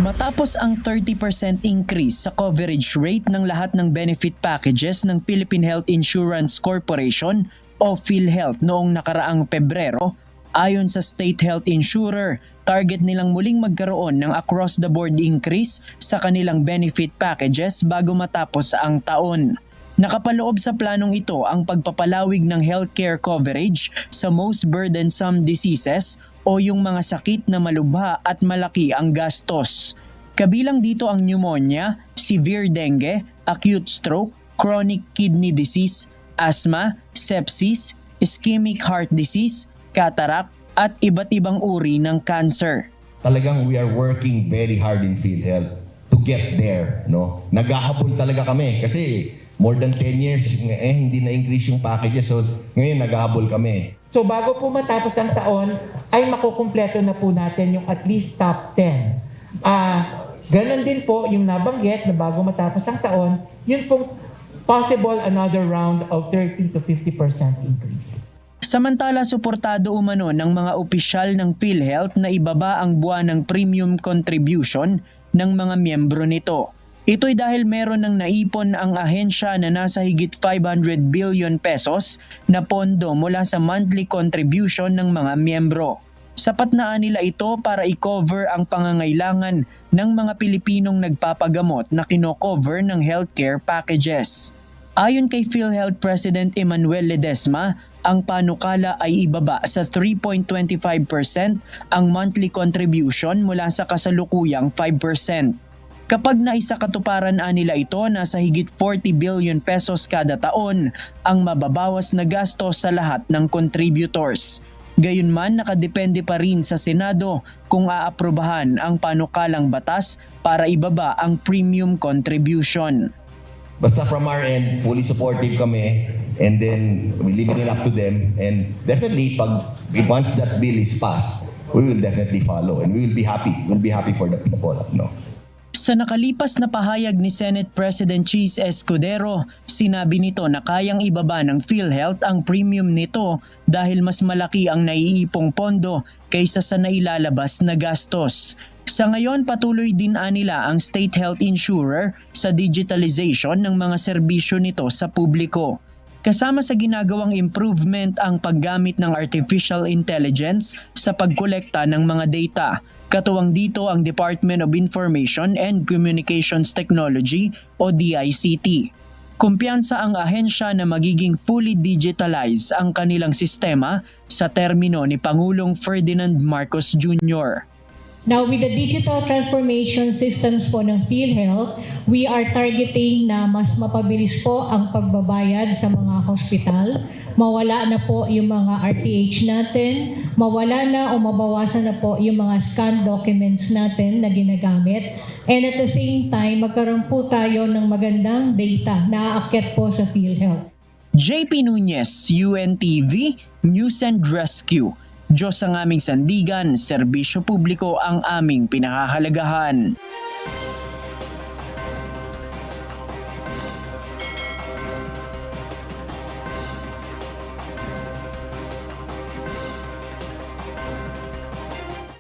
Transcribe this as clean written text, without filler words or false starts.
Matapos ang 30% increase sa coverage rate ng lahat ng benefit packages ng Philippine Health Insurance Corporation o PhilHealth noong nakaraang Pebrero, ayon sa state health insurer, target nilang muling magkaroon ng across-the-board increase sa kanilang benefit packages bago matapos ang taon. Nakapaloob sa planong ito ang pagpapalawig ng healthcare coverage sa most burdensome diseases o yung mga sakit na malubha at malaki ang gastos. Kabilang dito ang pneumonia, severe dengue, acute stroke, chronic kidney disease, asthma, sepsis, ischemic heart disease, cataract at iba't ibang uri ng cancer. Talagang we are working very hard in PhilHealth to get there, no? Naghahabol talaga kami kasi more than 10 years hindi na-increase yung packages, so ngayon naghahabol kami. So bago po matapos ang taon, ay makukumpleto na po natin yung at least top 10. Ganon din po yung nabanggit na bago matapos ang taon, yun pong possible another round of 30 to 50% increase. Samantala, suportado umano ng mga opisyal ng PhilHealth na ibaba ang buwan ng premium contribution ng mga miyembro nito. Ito'y dahil meron ng naipon ang ahensya na nasa higit 500 billion pesos na pondo mula sa monthly contribution ng mga miyembro. Sapat na nila ito para i-cover ang pangangailangan ng mga Pilipinong nagpapagamot na kino-cover ng healthcare packages. Ayon kay PhilHealth President Emmanuel Ledesma, ang panukala ay ibaba sa 3.25% ang monthly contribution mula sa kasalukuyang 5%. Kapag naisakatuparan nila ito, nasa higit 40 billion pesos kada taon ang mababawas na gastos sa lahat ng contributors. Gayunman, nakadepende pa rin sa Senado kung aaprubahan ang panukalang batas para ibaba ang premium contribution. Basta from our end, fully supportive kami, and then we leave it up to them, and definitely once that bill is passed, we will definitely follow and we will be happy. We'll be happy for the people, no? Sa nakalipas na pahayag ni Senate President Cheese Escudero, sinabi nito na kayang ibaba ng PhilHealth ang premium nito dahil mas malaki ang naiipong pondo kaysa sa nailalabas na gastos. Sa ngayon, patuloy din nila ang state health insurer sa digitalization ng mga serbisyo nito sa publiko. Kasama sa ginagawang improvement ang paggamit ng artificial intelligence sa pagkolekta ng mga data. Katuwang dito ang Department of Information and Communications Technology o DICT. Kumpiyansa ang ahensya na magiging fully digitalized ang kanilang sistema sa termino ni Pangulong Ferdinand Marcos Jr. Now, with the digital transformation systems po ng PhilHealth, we are targeting na mas mapabilis po ang pagbabayad sa mga hospital. Mawala na po yung mga RTH natin, mawala na o mabawasan na po yung mga scanned documents natin na ginagamit. And at the same time, magkaroon po tayo ng magandang data na aakyat po sa PhilHealth. JP Nunez, UNTV, News and Rescue. Diyos ang aming sandigan, serbisyo publiko ang aming pinahahalagahan.